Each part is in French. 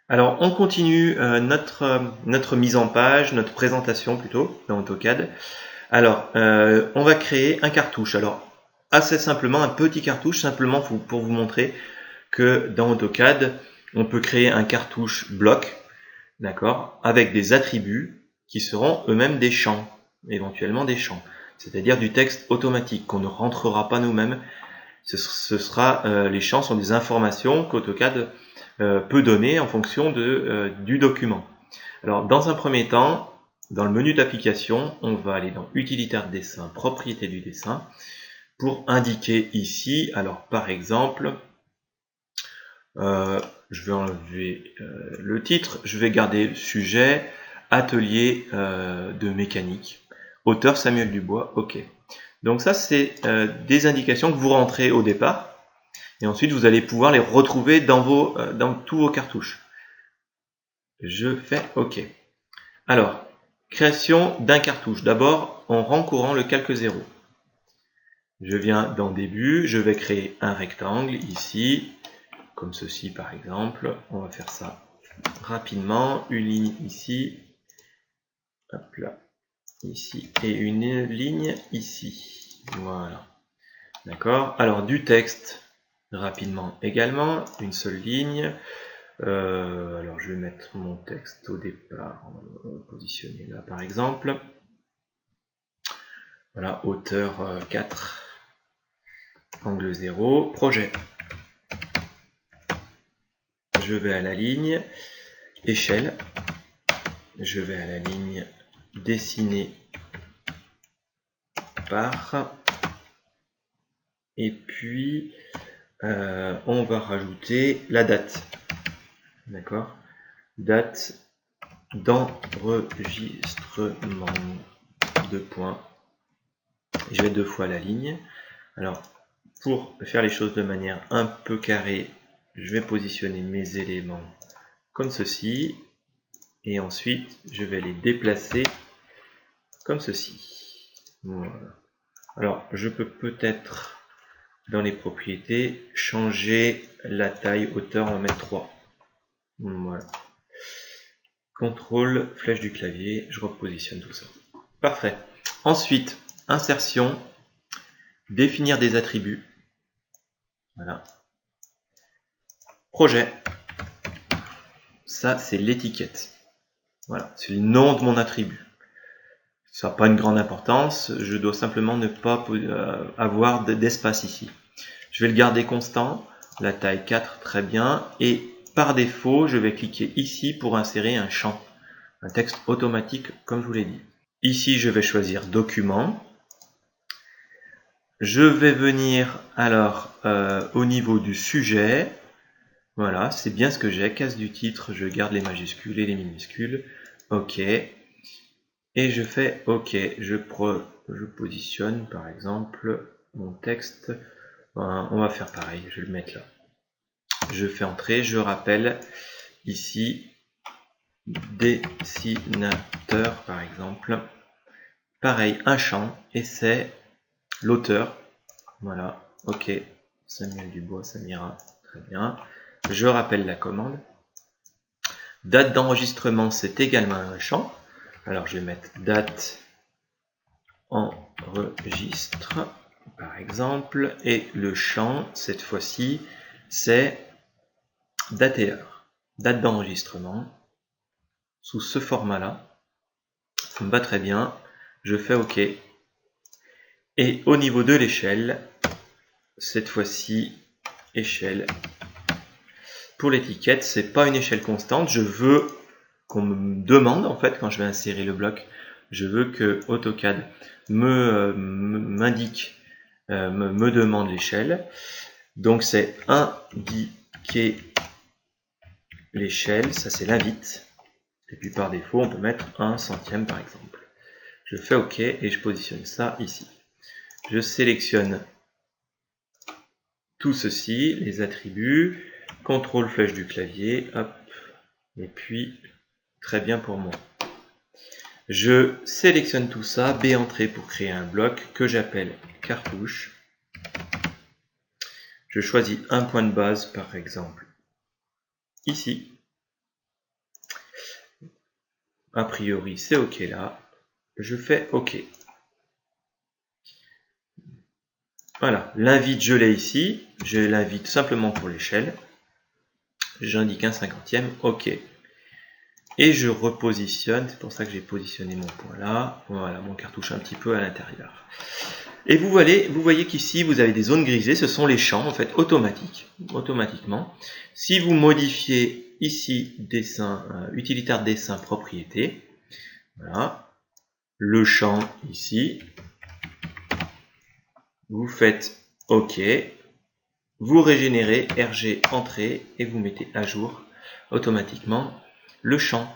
Alors, on continue notre mise en page, notre présentation plutôt, dans AutoCAD. Alors, on va créer un cartouche. Alors, assez simplement, un petit cartouche, simplement pour vous montrer que dans AutoCAD, on peut créer un cartouche bloc, d'accord, avec des attributs qui seront eux-mêmes des champs, éventuellement des champs, c'est-à-dire du texte automatique qu'on ne rentrera pas nous-mêmes. Les champs sont des informations qu'AutoCAD peut donner en fonction du document. Alors, dans un premier temps, dans le menu d'application, on va aller dans Utilitaire de dessin, Propriétés du dessin, pour indiquer ici, alors par exemple, je vais enlever le titre, je vais garder le sujet, atelier de mécanique, auteur Samuel Dubois, ok. Donc ça, c'est des indications que vous rentrez au départ, et ensuite vous allez pouvoir les retrouver dans tous vos cartouches. Je fais OK. Alors, création d'un cartouche. D'abord, en rencourant le calque 0. Je viens dans Début, je vais créer un rectangle ici, comme ceci par exemple. On va faire ça rapidement. Une ligne ici, hop là, ici, et une ligne ici. Voilà. D'accord. Alors, du texte, rapidement également, une seule ligne. Alors je vais mettre mon texte au départ, on va positionner là par exemple. Voilà, hauteur 4, angle 0, projet. Je vais à la ligne, échelle. Je vais à la ligne, dessiner par. Et puis, on va rajouter la date. D'accord ? Date d'enregistrement. 2 points. Je vais 2 fois la ligne. Alors, pour faire les choses de manière un peu carrée, je vais positionner mes éléments comme ceci. Et ensuite, je vais les déplacer comme ceci. Voilà. Alors, je peux peut-être, dans les propriétés, changer la taille, hauteur, on va mettre 3. Voilà. CTRL, flèche du clavier, je repositionne tout ça. Parfait. Ensuite, insertion, définir des attributs. Voilà. Projet. Ça, c'est l'étiquette. Voilà, c'est le nom de mon attribut. Ça n'a pas une grande importance, je dois simplement ne pas avoir d'espace ici. Je vais le garder constant, la taille 4, très bien, et par défaut, je vais cliquer ici pour insérer un champ, un texte automatique comme je vous l'ai dit. Ici, je vais choisir document. Je vais venir alors au niveau du sujet. Voilà, c'est bien ce que j'ai, case du titre, je garde les majuscules et les minuscules. OK. Et je fais OK. Je positionne par exemple mon texte. On va faire pareil, je vais le mettre là. Je fais entrer, je rappelle ici dessinateur par exemple. Pareil, un champ et c'est l'auteur. Voilà, OK. Samuel Dubois, ça m'ira très bien. Je rappelle la commande. Date d'enregistrement, c'est également un champ. Alors je vais mettre date enregistre par exemple, et le champ cette fois-ci c'est date et heure, date d'enregistrement sous ce format là, ça me va très bien, je fais OK. Et au niveau de l'échelle, cette fois-ci échelle, pour l'étiquette c'est pas une échelle constante, je veux qu'on me demande en fait quand je vais insérer le bloc, je veux que AutoCAD m'indique, me demande l'échelle. Donc c'est indiquer l'échelle, ça c'est l'invite. Et puis par défaut, on peut mettre 1 centième par exemple. Je fais OK et je positionne ça ici. Je sélectionne tout ceci, les attributs, CTRL flèche du clavier, hop, et puis très bien pour moi. Je sélectionne tout ça, B entrée pour créer un bloc que j'appelle cartouche. Je choisis un point de base par exemple ici. A priori, c'est OK là. Je fais OK. Voilà, l'invite, je l'ai ici. Je l'invite simplement pour l'échelle. J'indique un 50e, OK. Et je repositionne, c'est pour ça que j'ai positionné mon point là. Voilà, mon cartouche un petit peu à l'intérieur. Et vous voyez qu'ici, vous avez des zones grisées, ce sont les champs, en fait, automatiquement. Si vous modifiez ici, dessin, utilitaire dessin, propriété, voilà, le champ ici, vous faites OK, vous régénérez RG entrée et vous mettez à jour automatiquement le champ.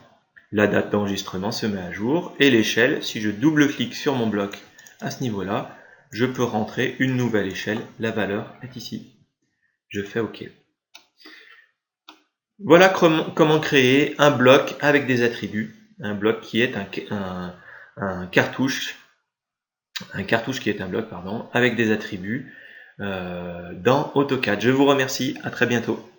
La date d'enregistrement se met à jour et l'échelle, si je double-clique sur mon bloc à ce niveau-là, je peux rentrer une nouvelle échelle, la valeur est ici. Je fais OK. Voilà comment créer un bloc avec des attributs, un bloc qui est un cartouche qui est un bloc, pardon, avec des attributs dans AutoCAD. Je vous remercie, à très bientôt.